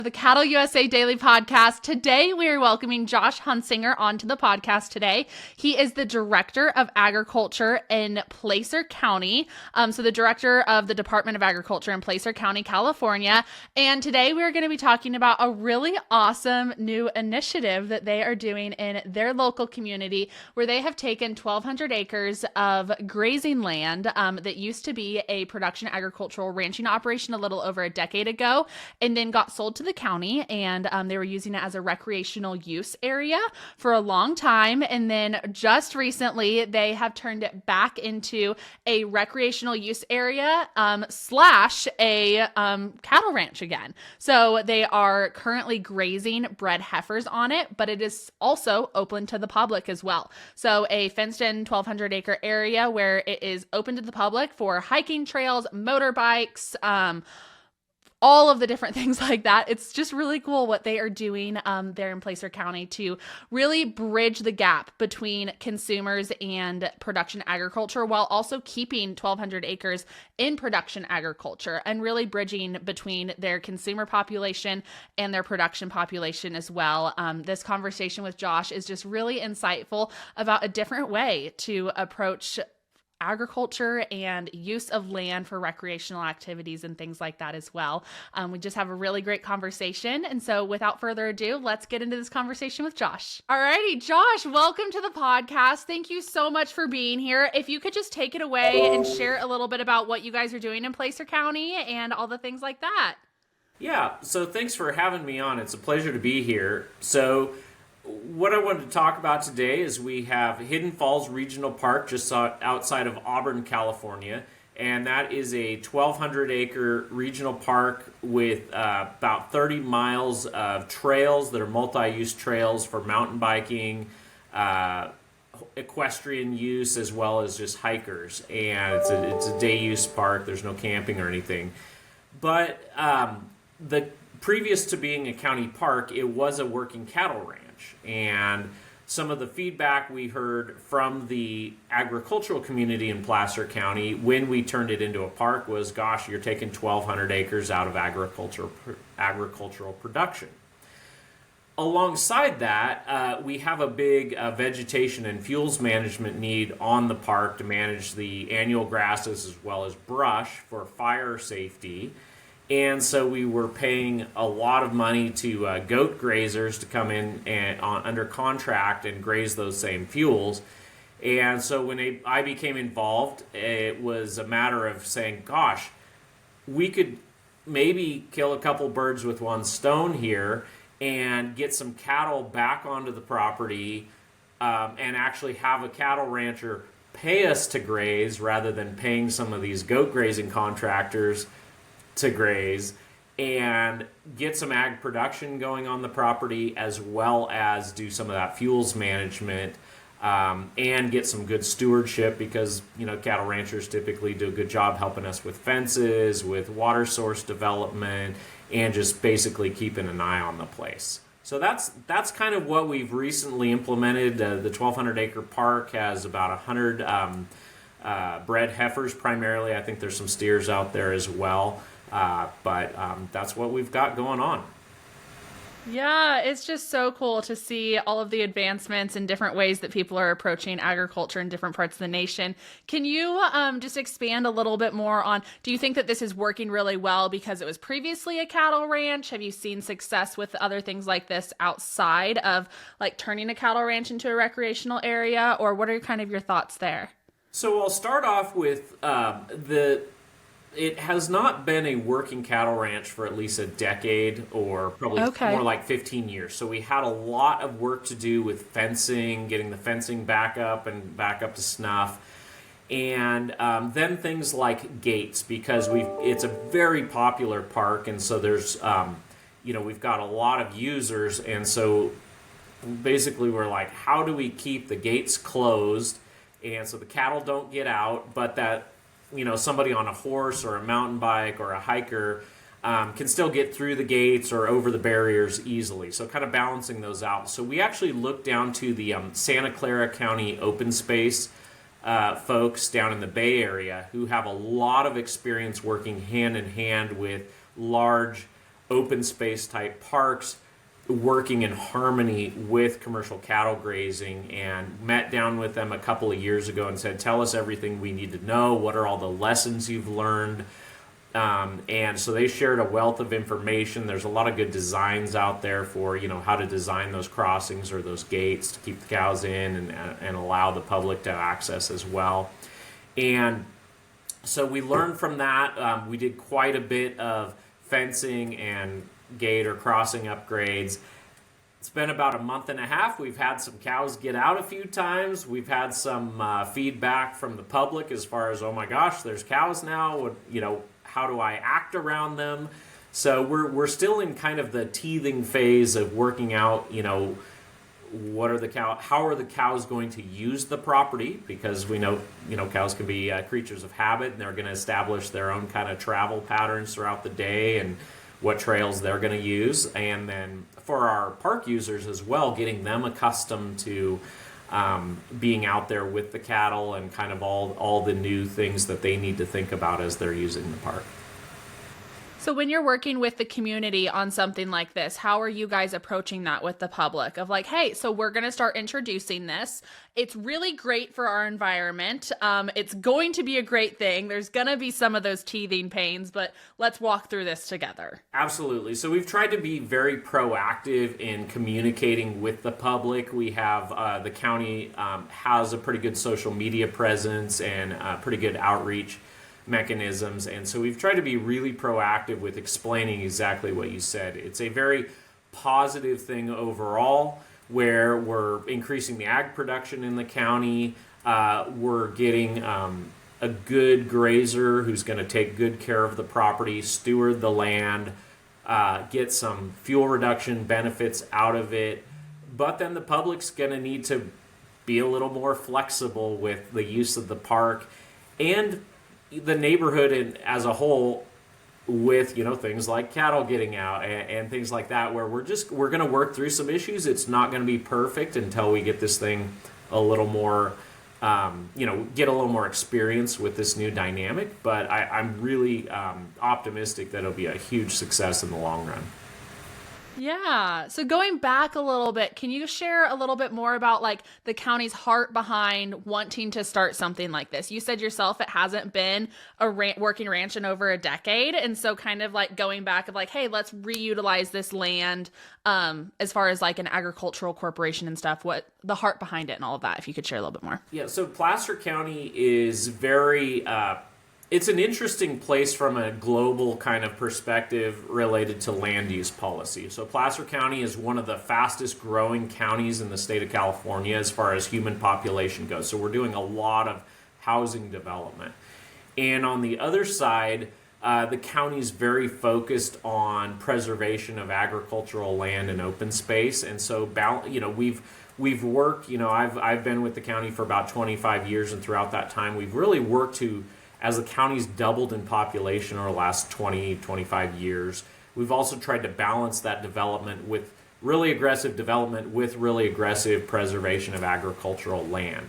The Cattle USA Daily Podcast. Today, we are welcoming Josh Huntsinger onto the podcast today. He is the Director of Agriculture in Placer County. So the Director of the Department of Agriculture in Placer County, California. And today, we're going to be talking about a really awesome new initiative that they are doing in their local community, where they have taken 1,200 acres of grazing land that used to be a production agricultural ranching operation a little over a decade ago, and then got sold to the county, and they were using it as a recreational use area for a long time. And then just recently, they have turned it back into a recreational use area slash a cattle ranch again. So they are currently grazing bred heifers on it, but it is also open to the public as well. So a fenced-in 1,200 acre area where it is open to the public for hiking trails, motorbikes, all of the different things like that. It's just really cool what they are doing there in Placer County to really bridge the gap between consumers and production agriculture, while also keeping 1,200 acres in production agriculture and really bridging between their consumer population and their production population as well. This conversation with Josh is just really insightful about a different way to approach agriculture and use of land for recreational activities and things like that as well. We just have a really great conversation. And so without further ado, let's get into this conversation with Josh. All righty, Josh, welcome to the podcast. Thank you so much for being here. If you could just take it away and share a little bit about what you guys are doing in Placer County and all the things like that. Yeah, so thanks for having me on. It's a pleasure to be here. So what I wanted to talk about today is we have Hidden Falls Regional Park just outside of Auburn, California, and that is a 1,200 acre regional park with about 30 miles of trails that are multi-use trails for mountain biking, equestrian use, as well as just hikers. And it's a day use park. There's no camping or anything. But previous to being a county park, it was a working cattle ranch. And some of the feedback we heard from the agricultural community in Placer County when we turned it into a park was, gosh, you're taking 1,200 acres out of agricultural production. Alongside that, we have a big vegetation and fuels management need on the park to manage the annual grasses as well as brush for fire safety. And so we were paying a lot of money to goat grazers to come in and under contract and graze those same fuels. And so when I became involved, it was a matter of saying, gosh, we could maybe kill a couple birds with one stone here and get some cattle back onto the property and actually have a cattle rancher pay us to graze rather than paying some of these goat grazing contractors to graze, and get some ag production going on the property, as well as do some of that fuels management, and get some good stewardship, because cattle ranchers typically do a good job helping us with fences, with water source development, and just basically keeping an eye on the place. So that's kind of what we've recently implemented. The 1,200 acre park has about 100 bred heifers primarily. I think there's some steers out there as well. But that's what we've got going on. Yeah, it's just so cool to see all of the advancements and different ways that people are approaching agriculture in different parts of the nation. Can you just expand a little bit more on, do you think that this is working really well because it was previously a cattle ranch? Have you seen success with other things like this outside of like turning a cattle ranch into a recreational area? Or what are kind of your thoughts there? So I'll start off with it has not been a working cattle ranch for at least a decade, or probably more like 15 years. So we had a lot of work to do with fencing, getting the fencing back up to snuff. And then things like gates, because it's a very popular park, and so there's, we've got a lot of users, and so basically we're like, how do we keep the gates closed, and so the cattle don't get out, but that somebody on a horse or a mountain bike or a hiker can still get through the gates or over the barriers easily. So kind of balancing those out. So we actually looked down to the Santa Clara County open space folks down in the Bay Area who have a lot of experience working hand in hand with large open space type parks working in harmony with commercial cattle grazing, and met down with them a couple of years ago and said, tell us everything we need to know. What are all the lessons you've learned? And so they shared a wealth of information. There's a lot of good designs out there for, how to design those crossings or those gates to keep the cows in and allow the public to access as well. And so we learned from that. We did quite a bit of fencing and gate or crossing upgrades. It's been about a month and a half. We've had some cows get out a few times. We've had some feedback from the public as far as, oh my gosh, there's cows now. How do I act around them? So we're still in kind of the teething phase of working out, what are the how are the cows going to use the property? Because we know, cows can be creatures of habit, and they're going to establish their own kind of travel patterns throughout the day and what trails they're going to use. And then for our park users as well, getting them accustomed to being out there with the cattle and kind of all the new things that they need to think about as they're using the park. So when you're working with the community on something like this, how are you guys approaching that with the public of like, hey, so we're going to start introducing this. It's really great for our environment. It's going to be a great thing. There's going to be some of those teething pains, but let's walk through this together. Absolutely. So we've tried to be very proactive in communicating with the public. We have the county has a pretty good social media presence and pretty good outreach mechanisms, and so we've tried to be really proactive with explaining exactly what you said. It's a very positive thing overall, where we're increasing the ag production in the county. We're getting a good grazer who's going to take good care of the property, steward the land, get some fuel reduction benefits out of it. But then the public's going to need to be a little more flexible with the use of the park and the neighborhood as a whole, with things like cattle getting out and things like that, where we're going to work through some issues. It's not going to be perfect until we get this thing a little more get a little more experience with this new dynamic. But I'm really optimistic that it'll be a huge success in the long run. Yeah. So going back a little bit, can you share a little bit more about like the county's heart behind wanting to start something like this? You said yourself it hasn't been a working ranch in over a decade. And so kind of like going back of like, hey, let's reutilize this land as far as like an agricultural corporation and stuff, what the heart behind it and all of that, if you could share a little bit more. Yeah. So Placer County is very... it's an interesting place from a global kind of perspective related to land use policy. So Placer County is one of the fastest growing counties in the state of California as far as human population goes. So we're doing a lot of housing development. And on the other side, the county is very focused on preservation of agricultural land and open space. And so, we've worked, I've been with the county for about 25 years, and throughout that time, we've really worked to, as the county's doubled in population over the last 20, 25 years, we've also tried to balance that development with really aggressive development with really aggressive preservation of agricultural land.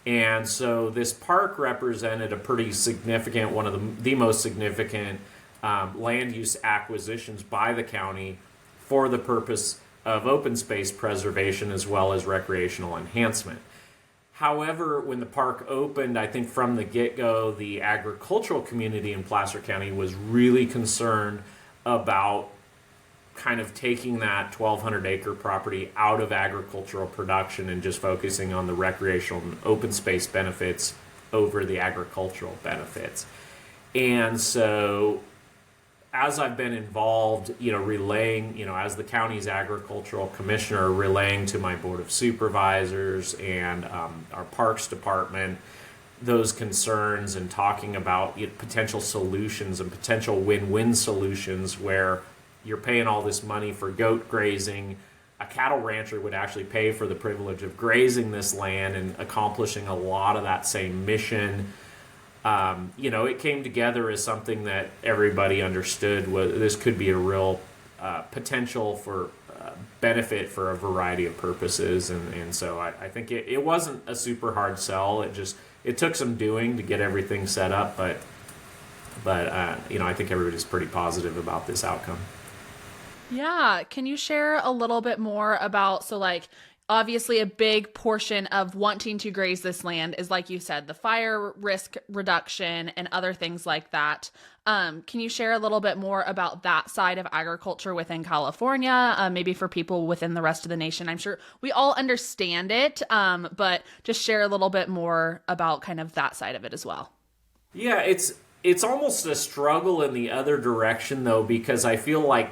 And so this park represented a pretty significant, one of the most significant land use acquisitions by the county for the purpose of open space preservation as well as recreational enhancement. However, when the park opened, I think from the get-go, the agricultural community in Placer County was really concerned about kind of taking that 1,200-acre property out of agricultural production and just focusing on the recreational and open space benefits over the agricultural benefits. And so as I've been involved, relaying, as the county's agricultural commissioner, relaying to my board of supervisors and our parks department those concerns and talking about potential solutions and potential win-win solutions where you're paying all this money for goat grazing. A cattle rancher would actually pay for the privilege of grazing this land and accomplishing a lot of that same mission. It came together as something that everybody understood was this could be a real potential for benefit for a variety of purposes. And so I think it wasn't a super hard sell. It took some doing to get everything set up, but I think everybody's pretty positive about this outcome. Yeah. Can you share a little bit more about, so like, obviously a big portion of wanting to graze this land is, like you said, the fire risk reduction and other things like that. Can you share a little bit more about that side of agriculture within California, maybe for people within the rest of the nation? I'm sure we all understand it, but just share a little bit more about kind of that side of it as well. Yeah, it's almost a struggle in the other direction though, because I feel like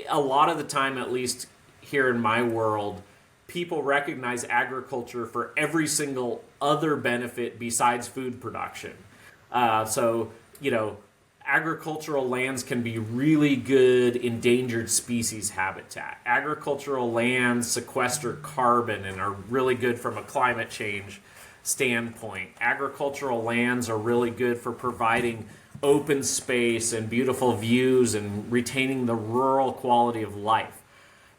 a lot of the time, at least here in my world, people recognize agriculture for every single other benefit besides food production. So, you know, agricultural lands can be really good endangered species habitat. Agricultural lands sequester carbon and are really good from a climate change standpoint. Agricultural lands are really good for providing open space and beautiful views and retaining the rural quality of life.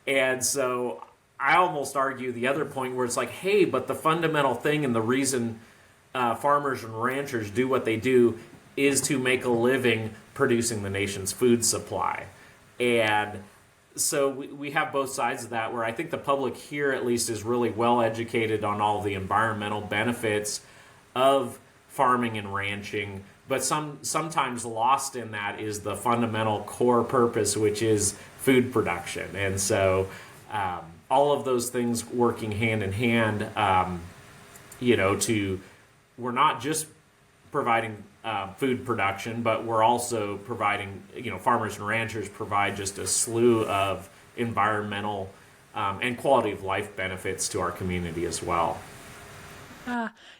And so I almost argue the other point where it's like, hey, but the fundamental thing and the reason farmers and ranchers do what they do is to make a living producing the nation's food supply. And so we have both sides of that, where I think the public here at least is really well educated on all the environmental benefits of farming and ranching, but sometimes lost in that is the fundamental core purpose, which is food production. And so all of those things working hand in hand, we're not just providing food production, but we're also providing, farmers and ranchers provide just a slew of environmental and quality of life benefits to our community as well.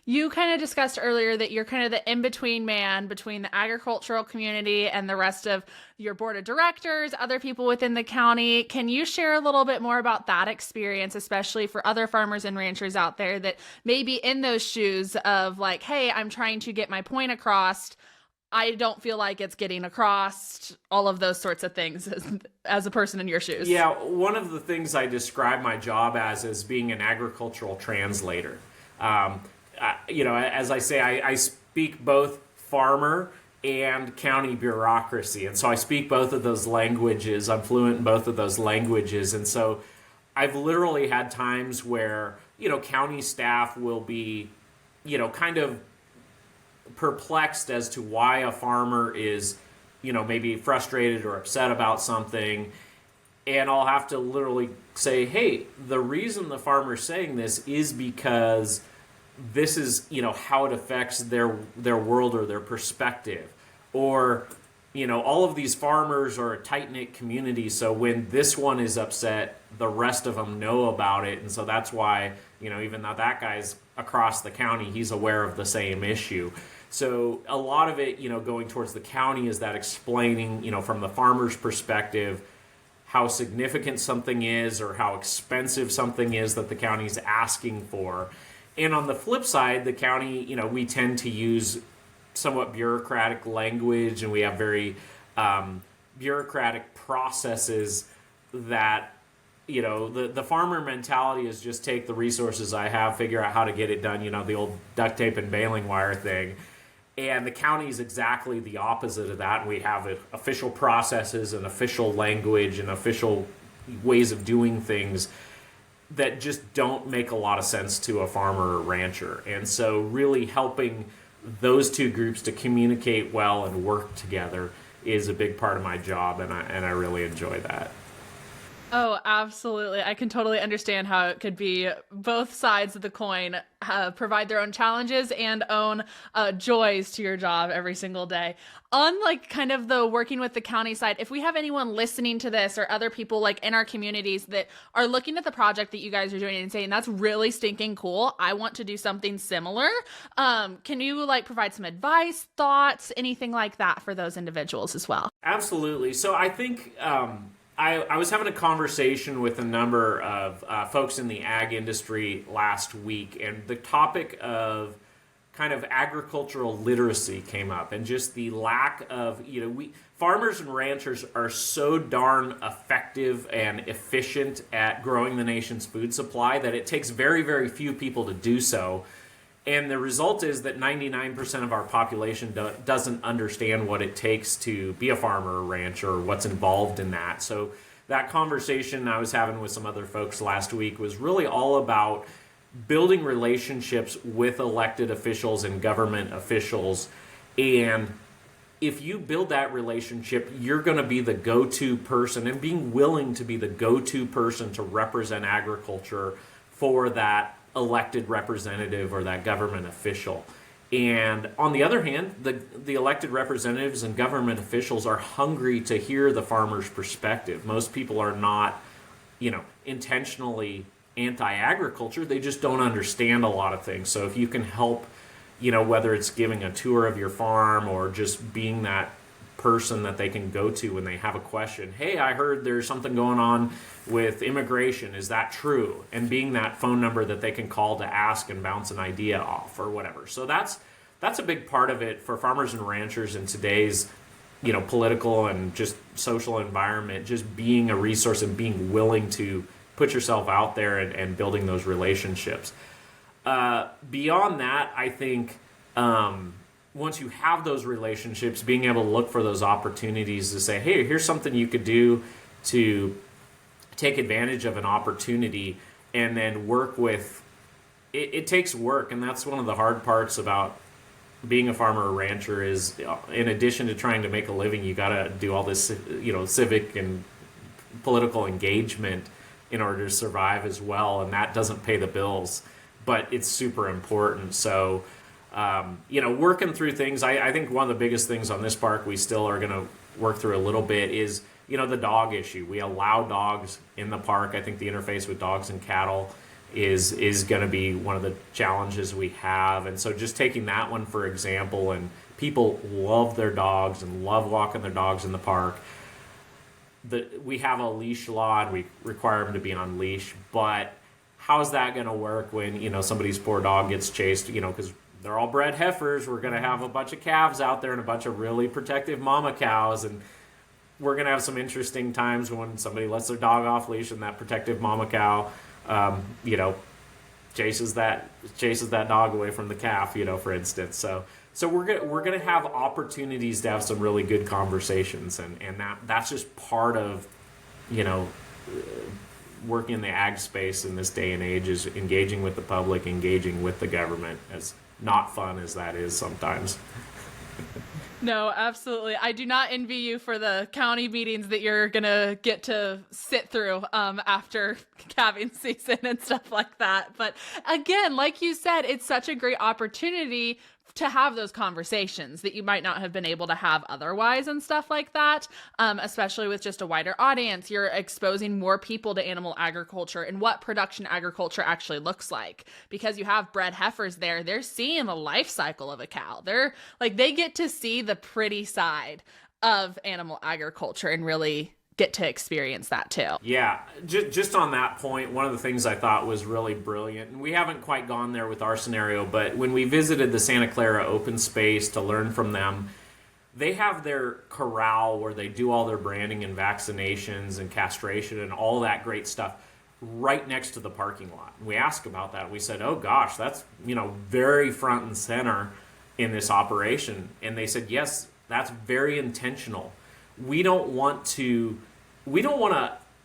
You kind of discussed earlier that you're kind of the in-between man between the agricultural community and the rest of your board of directors, other people within the county. Can you share a little bit more about that experience, especially for other farmers and ranchers out there that may be in those shoes of like, hey, I'm trying to get my point across. I don't feel like it's getting across, all of those sorts of things as a person in your shoes. Yeah, one of the things I describe my job as is being an agricultural translator. As I say, I speak both farmer and county bureaucracy. And so I speak both of those languages. I'm fluent in both of those languages. And so I've literally had times where, county staff will be, kind of perplexed as to why a farmer is, maybe frustrated or upset about something. And I'll have to literally say, hey, the reason the farmer's saying this is because this is, how it affects their world or their perspective. Or, all of these farmers are a tight-knit community, so when this one is upset, the rest of them know about it. And so that's why, even though that guy's across the county, he's aware of the same issue. So a lot of it, going towards the county is that explaining, from the farmer's perspective, how significant something is or how expensive something is that the county's asking for. And on the flip side, the county, we tend to use somewhat bureaucratic language, and we have very bureaucratic processes that, the farmer mentality is just take the resources I have, figure out how to get it done, the old duct tape and baling wire thing. And the county is exactly the opposite of that. We have official processes and official language and official ways of doing things that just don't make a lot of sense to a farmer or rancher. And so really helping those two groups to communicate well and work together is a big part of my job, and I really enjoy that. Oh, absolutely. I can totally understand how it could be both sides of the coin, provide their own challenges and own joys to your job every single day. On like kind of the working with the county side, if we have anyone listening to this or other people like in our communities that are looking at the project that you guys are doing and saying, that's really stinking cool, I want to do something similar. Can you like provide some advice, thoughts, anything like that for those individuals as well? Absolutely. So I think I was having a conversation with a number of folks in the ag industry last week, and the topic of kind of agricultural literacy came up, and just the lack of, farmers and ranchers are so darn effective and efficient at growing the nation's food supply that it takes very, very few people to do so. And the result is that 99% of our population doesn't understand what it takes to be a farmer or rancher or what's involved in that. So that conversation I was having with some other folks last week was really all about building relationships with elected officials and government officials. And if you build that relationship, you're going to be the go-to person, and being willing to be the go-to person to represent agriculture for that elected representative or that government official. And on the other hand, the elected representatives and government officials are hungry to hear the farmer's perspective. Most people are not, intentionally anti-agriculture. They just don't understand a lot of things. So if you can help, whether it's giving a tour of your farm or just being that person that they can go to when they have a question. Hey, I heard there's something going on with immigration. Is that true? And being that phone number that they can call to ask and bounce an idea off or whatever. So that's a big part of it for farmers and ranchers in today's, political and just social environment, just being a resource and being willing to put yourself out there and building those relationships. Beyond that, I think once you have those relationships, being able to look for those opportunities to say, hey, here's something you could do to take advantage of an opportunity, and then work with it. It takes work, and that's one of the hard parts about being a farmer or rancher is, in addition to trying to make a living, you got to do all this, civic and political engagement in order to survive as well, and that doesn't pay the bills, but it's super important. So working through things, I think one of the biggest things on this park we still are going to work through a little bit is, the dog issue. We allow dogs in the park. I think the interface with dogs and cattle is going to be one of the challenges we have. And so just taking that one, for example, and people love their dogs and love walking their dogs in the park. We have a leash law and we require them to be on leash, but how's that going to work when, somebody's poor dog gets chased, because they're all bred heifers. We're going to have a bunch of calves out there and a bunch of really protective mama cows, and we're going to have some interesting times when somebody lets their dog off leash and that protective mama cow, chases that dog away from the calf, for instance. So we're going to have opportunities to have some really good conversations, and that's just part of, working in the ag space in this day and age, is engaging with the public, engaging with the government, as not fun as that is sometimes. No, absolutely. I do not envy you for the county meetings that you're going to get to sit through after calving season and stuff like that. But again, like you said, it's such a great opportunity to have those conversations that you might not have been able to have otherwise and stuff like that, especially with just a wider audience. You're exposing more people to animal agriculture and what production agriculture actually looks like. Because you have bred heifers there, they're seeing the life cycle of a cow. They get to see the pretty side of animal agriculture and really get to experience that too. Yeah, just on that point, one of the things I thought was really brilliant, and we haven't quite gone there with our scenario, but when we visited the Santa Clara open space to learn from them, they have their corral where they do all their branding and vaccinations and castration and all that great stuff right next to the parking lot. And we asked about that. We said, oh gosh, that's very front and center in this operation. And they said, yes, that's very intentional. We don't want to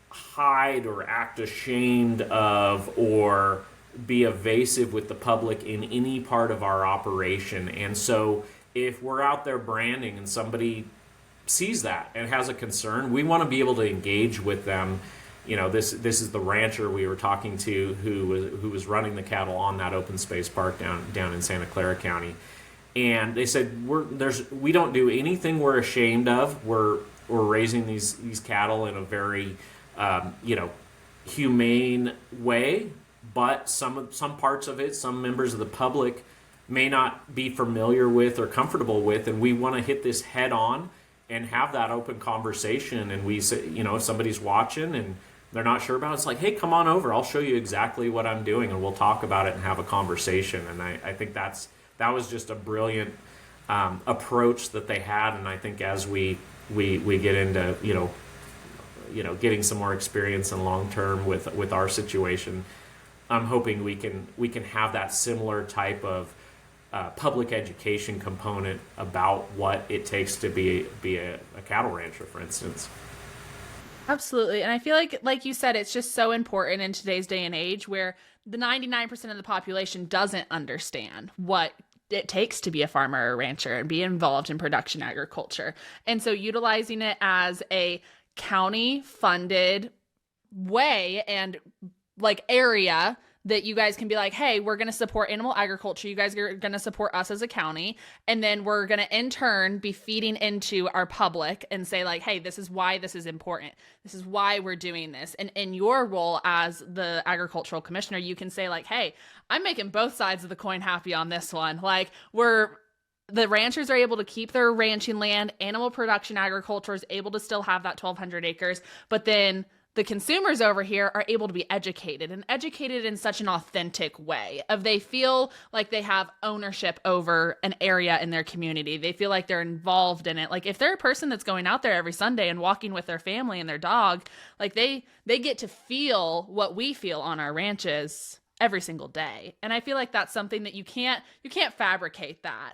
hide or act ashamed of or be evasive with the public in any part of our operation. And so if we're out there branding and somebody sees that and has a concern, we want to be able to engage with them. This is the rancher we were talking to who was running the cattle on that open space park down in Santa Clara County. And they said, we don't do anything we're ashamed of. We're raising these cattle in a very humane way, but some parts of it, some members of the public may not be familiar with or comfortable with, and we want to hit this head on and have that open conversation. And we say, if somebody's watching and they're not sure about it, it's like, hey, come on over, I'll show you exactly what I'm doing, and we'll talk about it and have a conversation. And I think that was just a brilliant approach that they had. And I think as we get into getting some more experience in long term with our situation, I'm hoping we can have that similar type of public education component about what it takes to be a cattle rancher, for instance. Absolutely. And I feel like you said, it's just so important in today's day and age where the 99% of the population doesn't understand what it takes to be a farmer or rancher and be involved in production agriculture. And so utilizing it as a county funded way and like area that you guys can be like, hey, we're going to support animal agriculture. You guys are going to support us as a county. And then we're going to in turn be feeding into our public and say like, hey, this is why this is important. This is why we're doing this. And in your role as the agricultural commissioner, you can say like, hey, I'm making both sides of the coin happy on this one. Like the ranchers are able to keep their ranching land, animal production agriculture is able to still have that 1,200 acres, but then the consumers over here are able to be educated and educated in such an authentic way of they feel like they have ownership over an area in their community. They feel like they're involved in it. Like if they're a person that's going out there every Sunday and walking with their family and their dog, like they get to feel what we feel on our ranches every single day. And I feel like that's something that you can't fabricate that.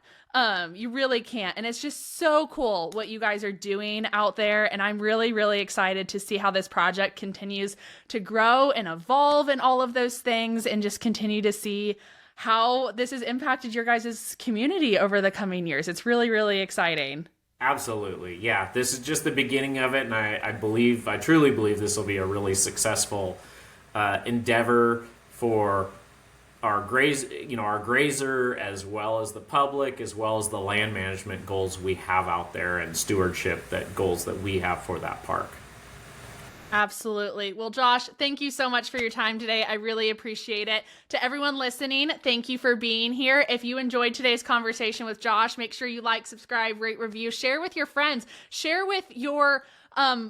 You really can't. And it's just so cool what you guys are doing out there. And I'm really, really excited to see how this project continues to grow and evolve and all of those things, and just continue to see how this has impacted your guys' community over the coming years. It's really, really exciting. Absolutely. Yeah. This is just the beginning of it. And I truly believe this will be a really successful endeavor for our grazer, as well as the public, as well as the land management goals we have out there, and stewardship goals that we have for that park. Absolutely. Well, Josh, thank you so much for your time today. I really appreciate it. To everyone listening, thank you for being here. If you enjoyed today's conversation with Josh, make sure you like, subscribe, rate, review, share with your friends, share with your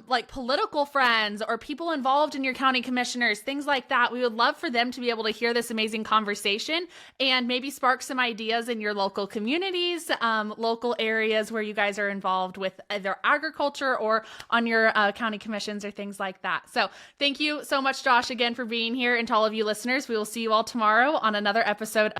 like political friends or people involved in your county commissioners, things like that. We would love for them to be able to hear this amazing conversation and maybe spark some ideas in your local communities, local areas where you guys are involved with either agriculture or on your county commissions or things like that. So thank you so much, Josh, again for being here. And to all of you listeners, we will see you all tomorrow on another episode.